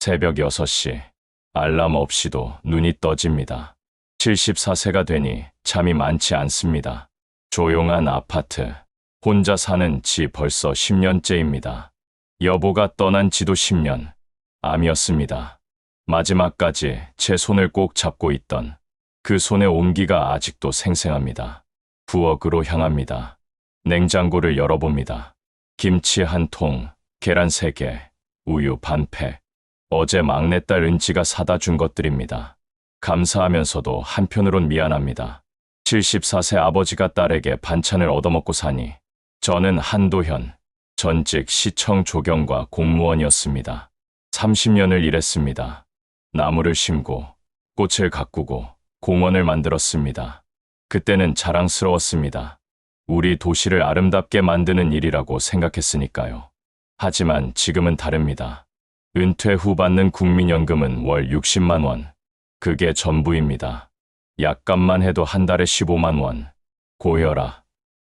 새벽 6시. 알람 없이도 눈이 떠집니다. 74세가 되니 잠이 많지 않습니다. 조용한 아파트. 혼자 사는 지 벌써 10년째입니다. 여보가 떠난 지도 10년. 암이었습니다. 마지막까지 제 손을 꼭 잡고 있던 그 손의 온기가 아직도 생생합니다. 부엌으로 향합니다. 냉장고를 열어봅니다. 김치 한 통, 계란 3개, 우유 반 팩. 어제 막내딸 은지가 사다 준 것들입니다. 감사하면서도 한편으론 미안합니다. 74세 아버지가 딸에게 반찬을 얻어먹고 사니 저는 한도현, 전직 시청 조경과 공무원이었습니다. 30년을 일했습니다. 나무를 심고 꽃을 가꾸고 공원을 만들었습니다. 그때는 자랑스러웠습니다. 우리 도시를 아름답게 만드는 일이라고 생각했으니까요. 하지만 지금은 다릅니다. 은퇴 후 받는 국민연금은 월 60만 원. 그게 전부입니다. 약값만 해도 한 달에 15만 원. 고혈압,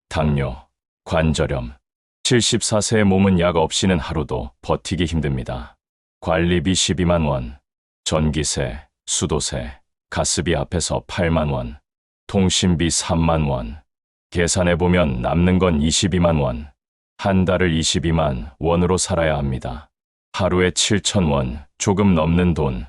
당뇨, 관절염. 74세의 몸은 약 없이는 하루도 버티기 힘듭니다. 관리비 12만 원. 전기세, 수도세, 가스비 합해서 8만 원. 통신비 3만 원. 계산해보면 남는 건 22만 원. 한 달을 22만 원으로 살아야 합니다. 하루에 7천 원, 조금 넘는 돈.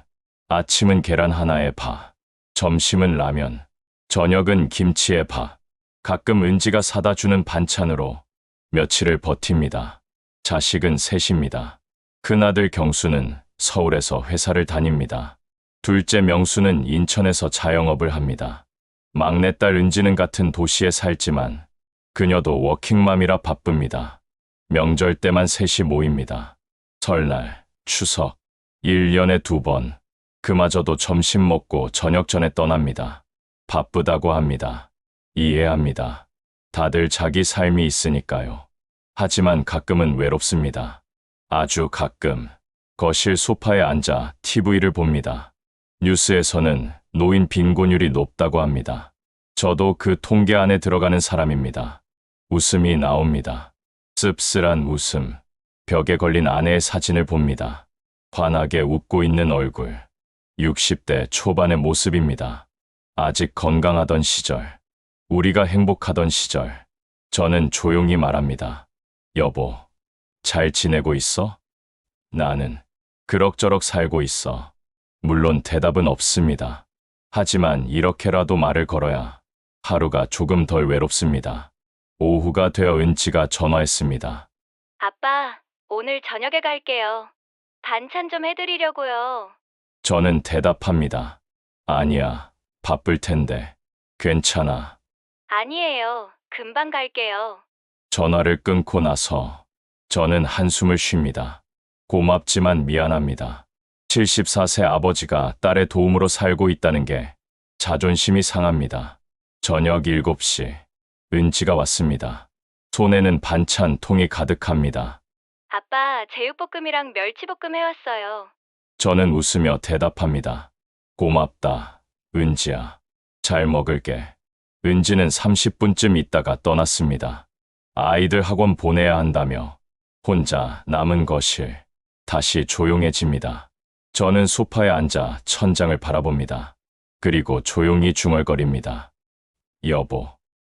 아침은 계란 하나에 밥, 점심은 라면, 저녁은 김치에 밥. 가끔 은지가 사다 주는 반찬으로 며칠을 버팁니다. 자식은 셋입니다. 큰아들 경수는 서울에서 회사를 다닙니다. 둘째 명수는 인천에서 자영업을 합니다. 막내딸 은지는 같은 도시에 살지만 그녀도 워킹맘이라 바쁩니다. 명절 때만 셋이 모입니다. 설날, 추석, 1년에 2번. 그마저도 점심 먹고 저녁 전에 떠납니다. 바쁘다고 합니다. 이해합니다. 다들 자기 삶이 있으니까요. 하지만 가끔은 외롭습니다. 아주 가끔. 거실 소파에 앉아 TV를 봅니다. 뉴스에서는 노인 빈곤율이 높다고 합니다. 저도 그 통계 안에 들어가는 사람입니다. 웃음이 나옵니다. 씁쓸한 웃음. 벽에 걸린 아내의 사진을 봅니다. 환하게 웃고 있는 얼굴. 60대 초반의 모습입니다. 아직 건강하던 시절. 우리가 행복하던 시절. 저는 조용히 말합니다. 여보, 잘 지내고 있어? 나는 그럭저럭 살고 있어. 물론 대답은 없습니다. 하지만 이렇게라도 말을 걸어야 하루가 조금 덜 외롭습니다. 오후가 되어 은지가 전화했습니다. 아빠, 오늘 저녁에 갈게요. 반찬 좀 해드리려고요. 저는 대답합니다. 아니야, 바쁠 텐데. 괜찮아. 아니에요. 금방 갈게요. 전화를 끊고 나서 저는 한숨을 쉽니다. 고맙지만 미안합니다. 74세 아버지가 딸의 도움으로 살고 있다는 게 자존심이 상합니다. 저녁 7시, 은지가 왔습니다. 손에는 반찬 통이 가득합니다. 아빠, 제육볶음이랑 멸치볶음 해왔어요. 저는 웃으며 대답합니다. 고맙다, 은지야. 잘 먹을게. 은지는 30분쯤 있다가 떠났습니다. 아이들 학원 보내야 한다며 혼자 남은 거실. 다시 조용해집니다. 저는 소파에 앉아 천장을 바라봅니다. 그리고 조용히 중얼거립니다. 여보,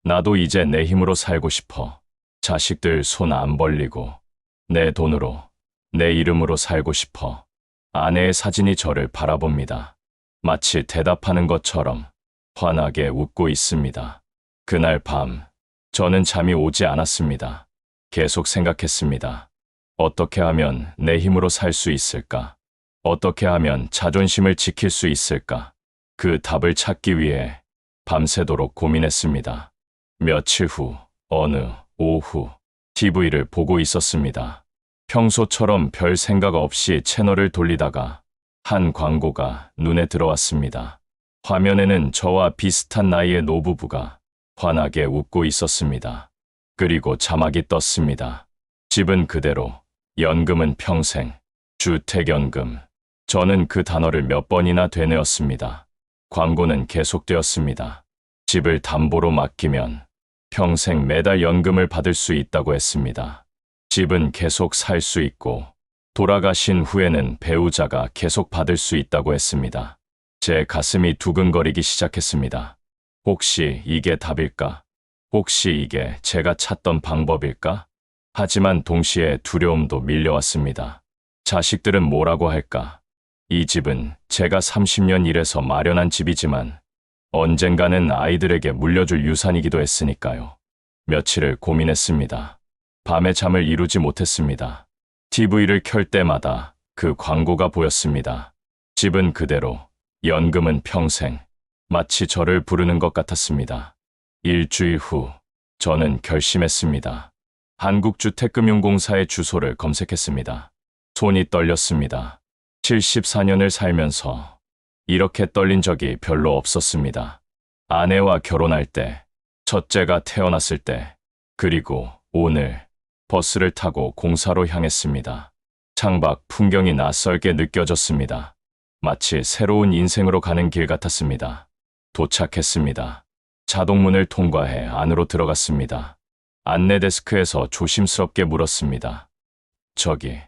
나도 이제 내 힘으로 살고 싶어. 자식들 손 안 벌리고 내 돈으로, 내 이름으로 살고 싶어. 아내의 사진이 저를 바라봅니다. 마치 대답하는 것처럼 환하게 웃고 있습니다. 그날 밤, 저는 잠이 오지 않았습니다. 계속 생각했습니다. 어떻게 하면 내 힘으로 살 수 있을까? 어떻게 하면 자존심을 지킬 수 있을까? 그 답을 찾기 위해 밤새도록 고민했습니다. 며칠 후, 어느 오후, TV를 보고 있었습니다. 평소처럼 별 생각 없이 채널을 돌리다가 한 광고가 눈에 들어왔습니다. 화면에는 저와 비슷한 나이의 노부부가 환하게 웃고 있었습니다. 그리고 자막이 떴습니다. 집은 그대로, 연금은 평생, 주택연금. 저는 그 단어를 몇 번이나 되뇌었습니다. 광고는 계속되었습니다. 집을 담보로 맡기면 평생 매달 연금을 받을 수 있다고 했습니다. 집은 계속 살 수 있고 돌아가신 후에는 배우자가 계속 받을 수 있다고 했습니다. 제 가슴이 두근거리기 시작했습니다. 혹시 이게 답일까? 혹시 이게 제가 찾던 방법일까? 하지만 동시에 두려움도 밀려왔습니다. 자식들은 뭐라고 할까? 이 집은 제가 30년 일해서 마련한 집이지만 언젠가는 아이들에게 물려줄 유산이기도 했으니까요. 며칠을 고민했습니다. 밤에 잠을 이루지 못했습니다. TV를 켤 때마다 그 광고가 보였습니다. 집은 그대로, 연금은 평생. 마치 저를 부르는 것 같았습니다. 일주일 후, 저는 결심했습니다. 한국주택금융공사의 주소를 검색했습니다. 손이 떨렸습니다. 74년을 살면서 이렇게 떨린 적이 별로 없었습니다. 아내와 결혼할 때, 첫째가 태어났을 때, 그리고 오늘 버스를 타고 공사로 향했습니다. 창밖 풍경이 낯설게 느껴졌습니다. 마치 새로운 인생으로 가는 길 같았습니다. 도착했습니다. 자동문을 통과해 안으로 들어갔습니다. 안내 데스크에서 조심스럽게 물었습니다. 저기,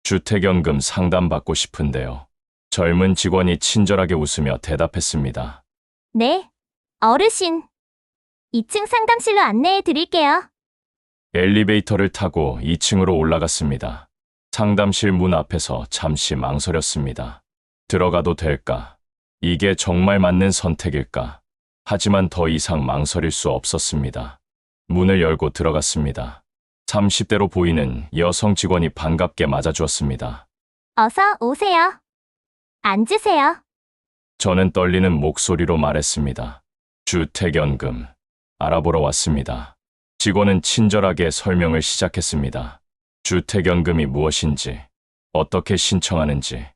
주택연금 상담받고 싶은데요. 젊은 직원이 친절하게 웃으며 대답했습니다. 네, 어르신. 2층 상담실로 안내해 드릴게요. 엘리베이터를 타고 2층으로 올라갔습니다. 상담실 문 앞에서 잠시 망설였습니다. 들어가도 될까? 이게 정말 맞는 선택일까? 하지만 더 이상 망설일 수 없었습니다. 문을 열고 들어갔습니다. 30대로 보이는 여성 직원이 반갑게 맞아주었습니다. 어서 오세요. 앉으세요. 저는 떨리는 목소리로 말했습니다. 주택연금 알아보러 왔습니다. 직원은 친절하게 설명을 시작했습니다. 주택연금이 무엇인지, 어떻게 신청하는지,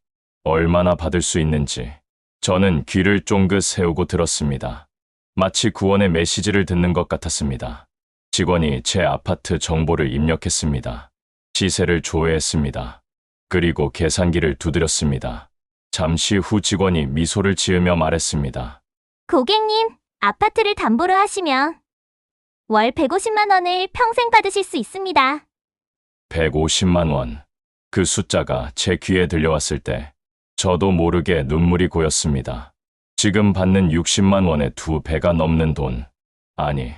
얼마나 받을 수 있는지. 저는 귀를 쫑긋 세우고 들었습니다. 마치 구원의 메시지를 듣는 것 같았습니다. 직원이 제 아파트 정보를 입력했습니다. 시세를 조회했습니다. 그리고 계산기를 두드렸습니다. 잠시 후 직원이 미소를 지으며 말했습니다. 고객님, 아파트를 담보로 하시면 월 150만 원을 평생 받으실 수 있습니다. 150만 원. 그 숫자가 제 귀에 들려왔을 때 저도 모르게 눈물이 고였습니다. 지금 받는 60만 원의 2배가 넘는 돈. 아니,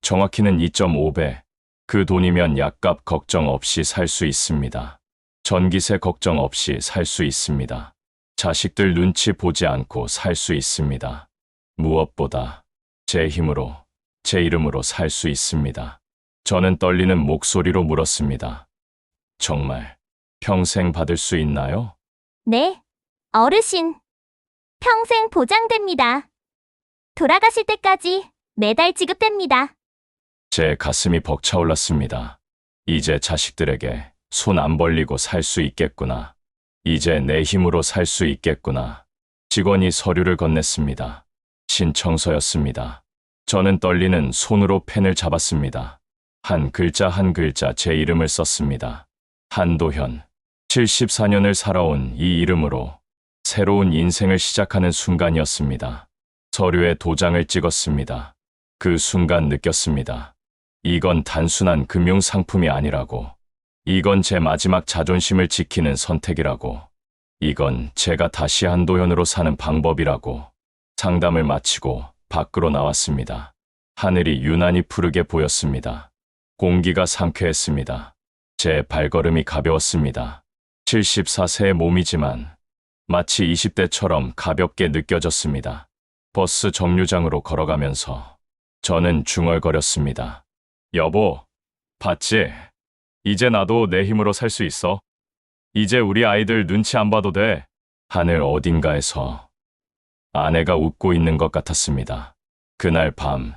정확히는 2.5배. 그 돈이면 약값 걱정 없이 살 수 있습니다. 전기세 걱정 없이 살 수 있습니다. 자식들 눈치 보지 않고 살 수 있습니다. 무엇보다 제 힘으로, 제 이름으로 살 수 있습니다. 저는 떨리는 목소리로 물었습니다. 정말 평생 받을 수 있나요? 네, 어르신. 평생 보장됩니다. 돌아가실 때까지 매달 지급됩니다. 제 가슴이 벅차올랐습니다. 이제 자식들에게 손 안 벌리고 살 수 있겠구나. 이제 내 힘으로 살 수 있겠구나. 직원이 서류를 건넸습니다. 신청서였습니다. 저는 떨리는 손으로 펜을 잡았습니다. 한 글자 한 글자 제 이름을 썼습니다. 한도현. 74년을 살아온 이 이름으로 새로운 인생을 시작하는 순간이었습니다. 서류에 도장을 찍었습니다. 그 순간 느꼈습니다. 이건 단순한 금융상품이 아니라고. 이건 제 마지막 자존심을 지키는 선택이라고. 이건 제가 다시 한도현으로 사는 방법이라고. 상담을 마치고 밖으로 나왔습니다. 하늘이 유난히 푸르게 보였습니다. 공기가 상쾌했습니다. 제 발걸음이 가벼웠습니다. 74세의 몸이지만 마치 20대처럼 가볍게 느껴졌습니다. 버스 정류장으로 걸어가면서 저는 중얼거렸습니다. 여보, 봤지? 이제 나도 내 힘으로 살 수 있어. 이제 우리 아이들 눈치 안 봐도 돼. 하늘 어딘가에서 아내가 웃고 있는 것 같았습니다. 그날 밤,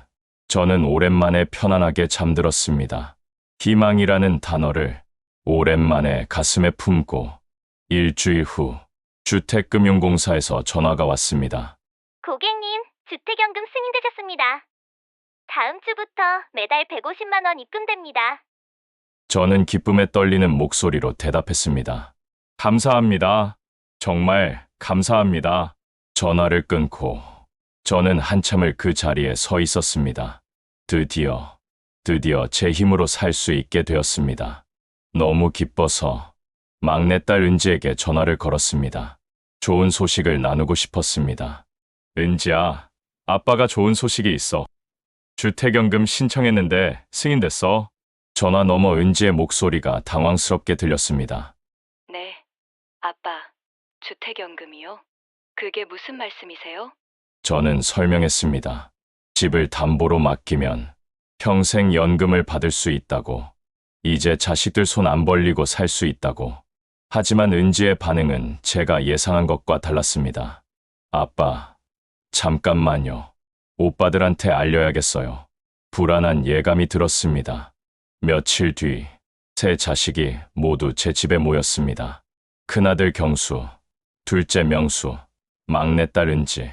저는 오랜만에 편안하게 잠들었습니다. 희망이라는 단어를 오랜만에 가슴에 품고 일주일 후 주택금융공사에서 전화가 왔습니다. 고객님, 주택연금 승인되셨습니다. 다음 주부터 매달 150만 원 입금됩니다. 저는 기쁨에 떨리는 목소리로 대답했습니다. 감사합니다. 정말 감사합니다. 전화를 끊고 저는 한참을 그 자리에 서 있었습니다. 드디어 제 힘으로 살 수 있게 되었습니다. 너무 기뻐서 막내딸 은지에게 전화를 걸었습니다. 좋은 소식을 나누고 싶었습니다. 은지야, 아빠가 좋은 소식이 있어. 주택연금 신청했는데 승인됐어. 전화 너머 은지의 목소리가 당황스럽게 들렸습니다. 네. 아빠, 주택연금이요? 그게 무슨 말씀이세요? 저는 설명했습니다. 집을 담보로 맡기면 평생 연금을 받을 수 있다고. 이제 자식들 손 안 벌리고 살 수 있다고. 하지만 은지의 반응은 제가 예상한 것과 달랐습니다. 아빠, 잠깐만요. 오빠들한테 알려야겠어요. 불안한 예감이 들었습니다. 며칠 뒤, 세 자식이 모두 제 집에 모였습니다. 큰아들 경수, 둘째 명수, 막내딸 은지.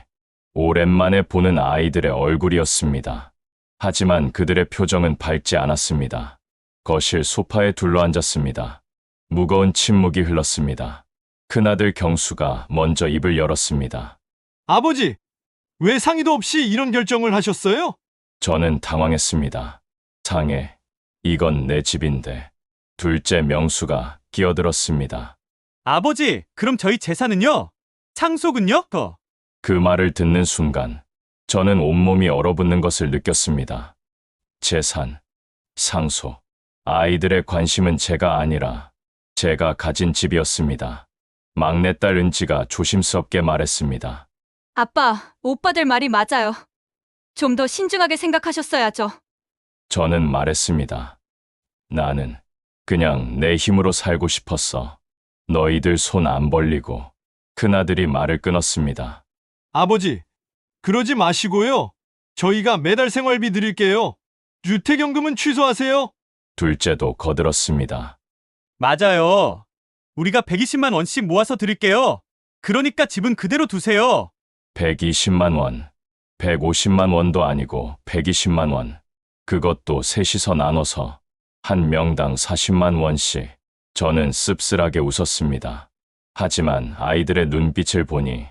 오랜만에 보는 아이들의 얼굴이었습니다. 하지만 그들의 표정은 밝지 않았습니다. 거실 소파에 둘러앉았습니다. 무거운 침묵이 흘렀습니다. 큰아들 경수가 먼저 입을 열었습니다. 아버지, 왜 상의도 없이 이런 결정을 하셨어요? 저는 당황했습니다. 상해, 이건 내 집인데. 둘째 명수가 끼어들었습니다. 아버지, 그럼 저희 재산은요? 상속은요? 그 말을 듣는 순간 저는 온몸이 얼어붙는 것을 느꼈습니다. 재산, 상속, 아이들의 관심은 제가 아니라 제가 가진 집이었습니다. 막내딸 은지가 조심스럽게 말했습니다. 아빠, 오빠들 말이 맞아요. 좀 더 신중하게 생각하셨어야죠. 저는 말했습니다. 나는 그냥 내 힘으로 살고 싶었어. 너희들 손 안 벌리고. 큰아들이 말을 끊었습니다. 아버지, 그러지 마시고요. 저희가 매달 생활비 드릴게요. 주택연금은 취소하세요. 둘째도 거들었습니다. 맞아요. 우리가 120만 원씩 모아서 드릴게요. 그러니까 집은 그대로 두세요. 120만 원, 150만 원도 아니고 120만 원. 그것도 셋이서 나눠서 한 명당 40만 원씩. 저는 씁쓸하게 웃었습니다. 하지만 아이들의 눈빛을 보니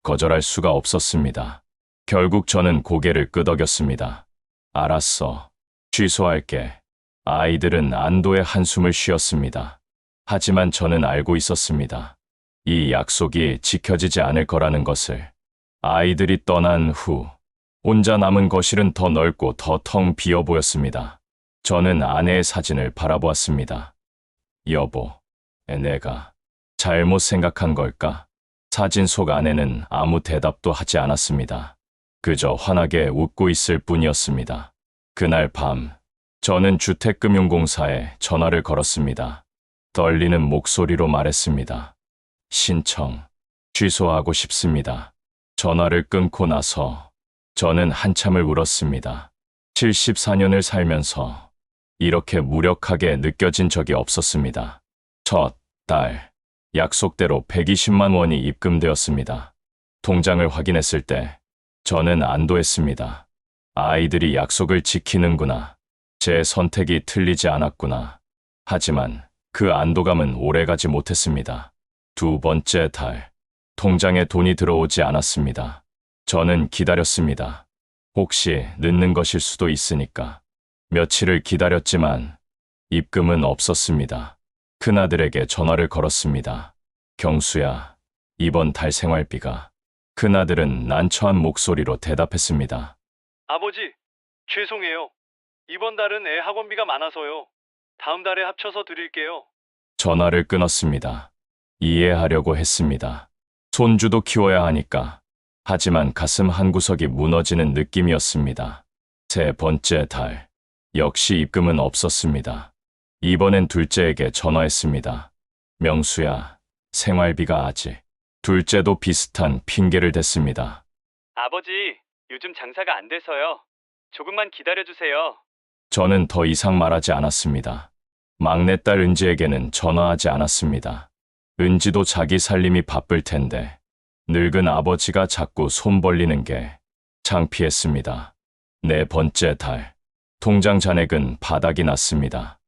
거절할 수가 없었습니다. 결국 저는 고개를 끄덕였습니다. 알았어. 취소할게. 아이들은 안도의 한숨을 쉬었습니다. 하지만 저는 알고 있었습니다. 이 약속이 지켜지지 않을 거라는 것을. 아이들이 떠난 후 혼자 남은 거실은 더 넓고 더 텅 비어 보였습니다. 저는 아내의 사진을 바라보았습니다. 여보, 내가 잘못 생각한 걸까? 사진 속 아내는 아무 대답도 하지 않았습니다. 그저 환하게 웃고 있을 뿐이었습니다. 그날 밤, 저는 주택금융공사에 전화를 걸었습니다. 떨리는 목소리로 말했습니다. 신청, 취소하고 싶습니다. 전화를 끊고 나서 저는 한참을 울었습니다. 74년을 살면서 이렇게 무력하게 느껴진 적이 없었습니다. 첫 달, 약속대로 120만 원이 입금되었습니다. 통장을 확인했을 때 저는 안도했습니다. 아이들이 약속을 지키는구나. 제 선택이 틀리지 않았구나. 하지만 그 안도감은 오래가지 못했습니다. 두 번째 달, 통장에 돈이 들어오지 않았습니다. 저는 기다렸습니다. 혹시 늦는 것일 수도 있으니까. 며칠을 기다렸지만 입금은 없었습니다. 큰아들에게 전화를 걸었습니다. 경수야, 이번 달 생활비가. 큰아들은 난처한 목소리로 대답했습니다. 아버지, 죄송해요. 이번 달은 애 학원비가 많아서요. 다음 달에 합쳐서 드릴게요. 전화를 끊었습니다. 이해하려고 했습니다. 손주도 키워야 하니까. 하지만 가슴 한구석이 무너지는 느낌이었습니다. 세 번째 달, 역시 입금은 없었습니다. 이번엔 둘째에게 전화했습니다. 명수야, 생활비가 아직. 둘째도 비슷한 핑계를 댔습니다. 아버지, 요즘 장사가 안 돼서요. 조금만 기다려주세요. 저는 더 이상 말하지 않았습니다. 막내딸 은지에게는 전화하지 않았습니다. 은지도 자기 살림이 바쁠 텐데 늙은 아버지가 자꾸 손 벌리는 게 창피했습니다. 네 번째 달, 통장 잔액은 바닥이 났습니다.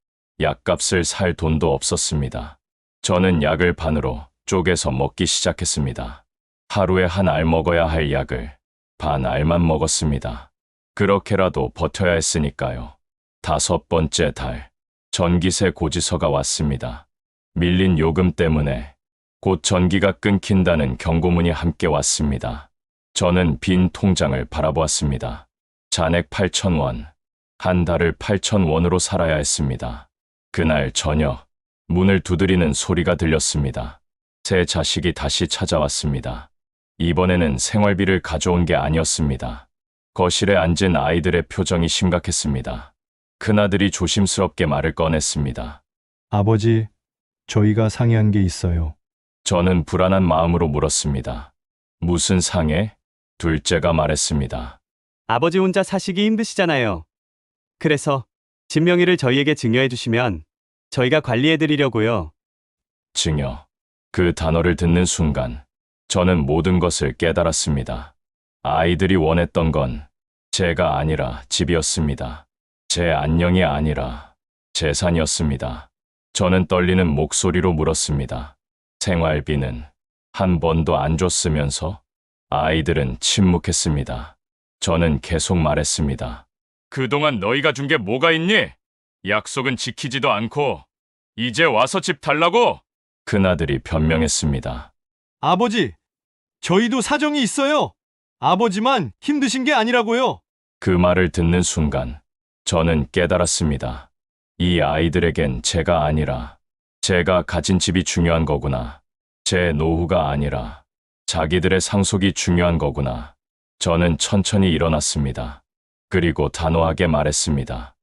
약값을 살 돈도 없었습니다. 저는 약을 반으로 쪼개서 먹기 시작했습니다. 하루에 한 알 먹어야 할 약을 반 알만 먹었습니다. 그렇게라도 버텨야 했으니까요. 다섯 번째 달, 전기세 고지서가 왔습니다. 밀린 요금 때문에 곧 전기가 끊긴다는 경고문이 함께 왔습니다. 저는 빈 통장을 바라보았습니다. 잔액 8,000원, 한 달을 8,000원으로 살아야 했습니다. 그날 저녁, 문을 두드리는 소리가 들렸습니다. 제 자식이 다시 찾아왔습니다. 이번에는 생활비를 가져온 게 아니었습니다. 거실에 앉은 아이들의 표정이 심각했습니다. 큰아들이 조심스럽게 말을 꺼냈습니다. 아버지, 저희가 상의한 게 있어요. 저는 불안한 마음으로 물었습니다. 무슨 상해? 둘째가 말했습니다. 아버지 혼자 사시기 힘드시잖아요. 그래서 집 명의를 저희에게 증여해 주시면 저희가 관리해 드리려고요. 증여. 그 단어를 듣는 순간 저는 모든 것을 깨달았습니다. 아이들이 원했던 건 제가 아니라 집이었습니다. 제 안녕이 아니라 재산이었습니다. 저는 떨리는 목소리로 물었습니다. 생활비는 한 번도 안 줬으면서? 아이들은 침묵했습니다. 저는 계속 말했습니다. 그동안 너희가 준 게 뭐가 있니? 약속은 지키지도 않고 이제 와서 집 달라고? 큰아들이 변명했습니다. 아버지, 저희도 사정이 있어요. 아버지만 힘드신 게 아니라고요. 그 말을 듣는 순간 저는 깨달았습니다. 이 아이들에겐 제가 아니라 제가 가진 집이 중요한 거구나. 제 노후가 아니라 자기들의 상속이 중요한 거구나. 저는 천천히 일어났습니다. 그리고 단호하게 말했습니다.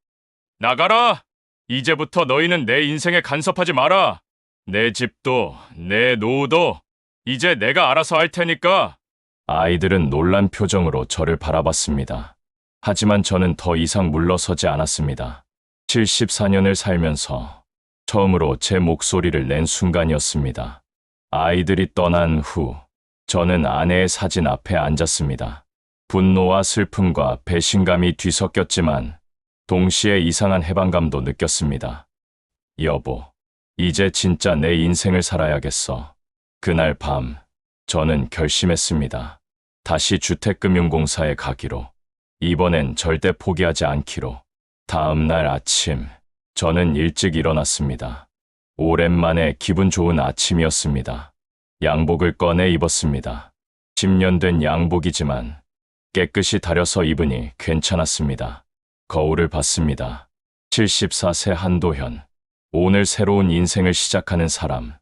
나가라! 이제부터 너희는 내 인생에 간섭하지 마라. 내 집도 내 노후도 이제 내가 알아서 할 테니까. 아이들은 놀란 표정으로 저를 바라봤습니다. 하지만 저는 더 이상 물러서지 않았습니다. 74년을 살면서 처음으로 제 목소리를 낸 순간이었습니다. 아이들이 떠난 후 저는 아내의 사진 앞에 앉았습니다. 분노와 슬픔과 배신감이 뒤섞였지만 동시에 이상한 해방감도 느꼈습니다. 여보, 이제 진짜 내 인생을 살아야겠어. 그날 밤 저는 결심했습니다. 다시 주택금융공사에 가기로. 이번엔 절대 포기하지 않기로. 다음 날 아침 저는 일찍 일어났습니다. 오랜만에 기분 좋은 아침이었습니다. 양복을 꺼내 입었습니다. 10년 된 양복이지만 깨끗이 다려서 입으니 괜찮았습니다. 거울을 봤습니다. 74세 한도현. 오늘 새로운 인생을 시작하는 사람.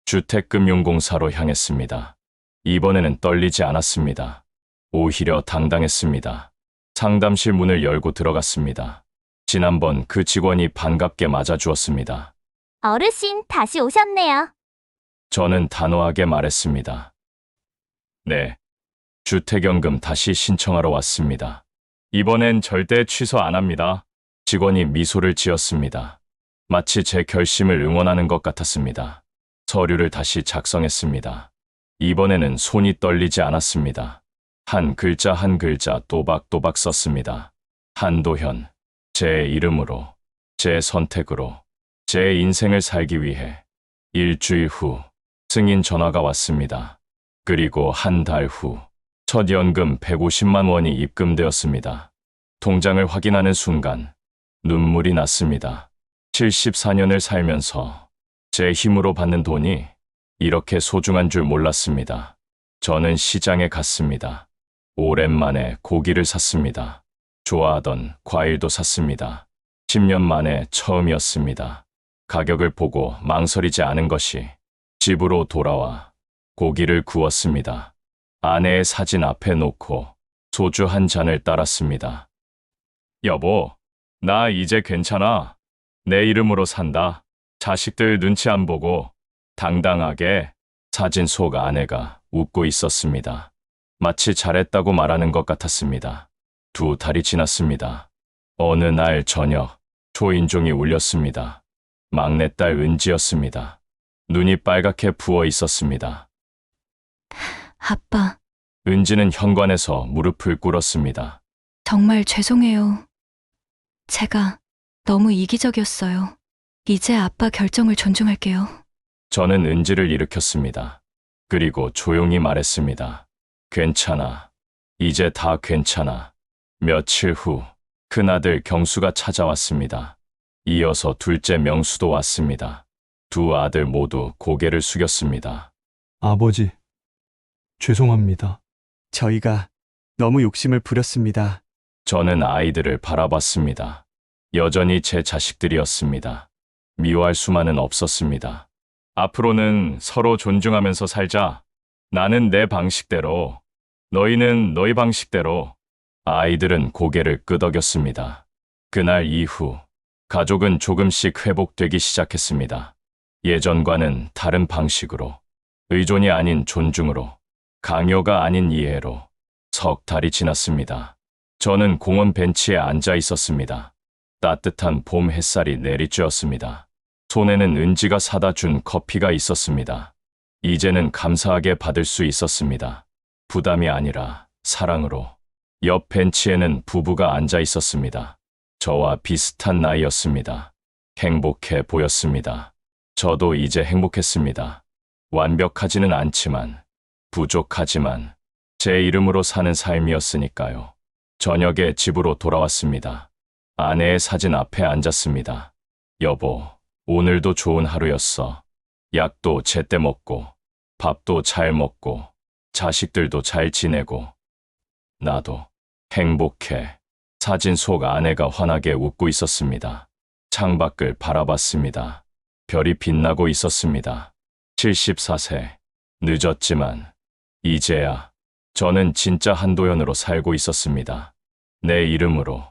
주택금융공사로 향했습니다. 이번에는 떨리지 않았습니다. 오히려 당당했습니다. 상담실 문을 열고 들어갔습니다. 지난번 그 직원이 반갑게 맞아주었습니다. 어르신, 다시 오셨네요. 저는 단호하게 말했습니다. 네, 주택연금 다시 신청하러 왔습니다. 이번엔 절대 취소 안 합니다. 직원이 미소를 지었습니다. 마치 제 결심을 응원하는 것 같았습니다. 서류를 다시 작성했습니다. 이번에는 손이 떨리지 않았습니다. 한 글자 한 글자 또박또박 썼습니다. 한도현, 제 이름으로, 제 선택으로, 제 인생을 살기 위해. 일주일 후 승인 전화가 왔습니다. 그리고 한 달 후 첫 연금 150만 원이 입금되었습니다. 통장을 확인하는 순간 눈물이 났습니다. 74년을 살면서 제 힘으로 받는 돈이 이렇게 소중한 줄 몰랐습니다. 저는 시장에 갔습니다. 오랜만에 고기를 샀습니다. 좋아하던 과일도 샀습니다. 10년 만에 처음이었습니다. 가격을 보고 망설이지 않은 것이. 집으로 돌아와 고기를 구웠습니다. 아내의 사진 앞에 놓고 소주 한 잔을 따랐습니다. 여보, 나 이제 괜찮아. 내 이름으로 산다. 자식들 눈치 안 보고 당당하게. 사진 속 아내가 웃고 있었습니다. 마치 잘했다고 말하는 것 같았습니다. 2달이 지났습니다. 어느 날 저녁 초인종이 울렸습니다. 막내딸 은지였습니다. 눈이 빨갛게 부어 있었습니다. 아빠, 은지는 현관에서 무릎을 꿇었습니다. 정말 죄송해요. 제가 너무 이기적이었어요. 이제 아빠 결정을 존중할게요. 저는 은지를 일으켰습니다. 그리고 조용히 말했습니다. 괜찮아. 이제 다 괜찮아. 며칠 후 큰아들 경수가 찾아왔습니다. 이어서 둘째 명수도 왔습니다. 두 아들 모두 고개를 숙였습니다. 아버지, 죄송합니다. 저희가 너무 욕심을 부렸습니다. 저는 아이들을 바라봤습니다. 여전히 제 자식들이었습니다. 미워할 수만은 없었습니다. 앞으로는 서로 존중하면서 살자. 나는 내 방식대로, 너희는 너희 방식대로. 아이들은 고개를 끄덕였습니다. 그날 이후 가족은 조금씩 회복되기 시작했습니다. 예전과는 다른 방식으로, 의존이 아닌 존중으로, 강요가 아닌 이해로. 석 달이 지났습니다. 저는 공원 벤치에 앉아 있었습니다. 따뜻한 봄 햇살이 내리쬐었습니다. 손에는 은지가 사다 준 커피가 있었습니다. 이제는 감사하게 받을 수 있었습니다. 부담이 아니라 사랑으로. 옆 벤치에는 부부가 앉아 있었습니다. 저와 비슷한 나이였습니다. 행복해 보였습니다. 저도 이제 행복했습니다. 완벽하지는 않지만, 부족하지만, 제 이름으로 사는 삶이었으니까요. 저녁에 집으로 돌아왔습니다. 아내의 사진 앞에 앉았습니다. 여보, 오늘도 좋은 하루였어. 약도 제때 먹고, 밥도 잘 먹고, 자식들도 잘 지내고. 나도 행복해. 사진 속 아내가 환하게 웃고 있었습니다. 창밖을 바라봤습니다. 별이 빛나고 있었습니다. 74세. 늦었지만, 이제야 저는 진짜 한도연으로 살고 있었습니다. 내 이름으로,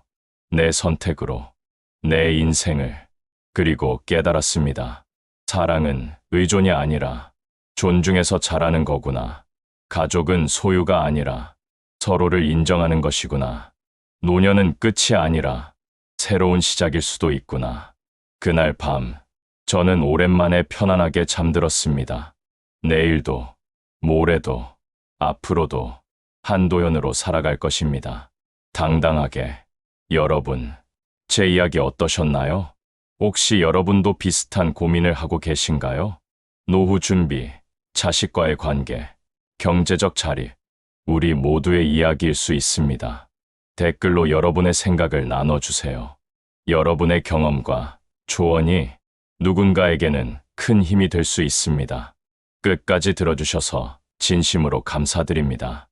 내 선택으로, 내 인생을. 그리고 깨달았습니다. 사랑은 의존이 아니라 존중해서 자라는 거구나. 가족은 소유가 아니라 서로를 인정하는 것이구나. 노년은 끝이 아니라 새로운 시작일 수도 있구나. 그날 밤, 저는 오랜만에 편안하게 잠들었습니다. 내일도, 모레도, 앞으로도 한도연으로 살아갈 것입니다. 당당하게. 여러분, 제 이야기 어떠셨나요? 혹시 여러분도 비슷한 고민을 하고 계신가요? 노후 준비, 자식과의 관계, 경제적 자립, 우리 모두의 이야기일 수 있습니다. 댓글로 여러분의 생각을 나눠주세요. 여러분의 경험과 조언이 누군가에게는 큰 힘이 될 수 있습니다. 끝까지 들어주셔서 진심으로 감사드립니다.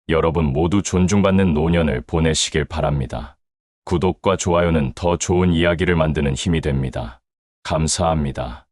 여러분 모두 존중받는 노년을 보내시길 바랍니다. 구독과 좋아요는 더 좋은 이야기를 만드는 힘이 됩니다. 감사합니다.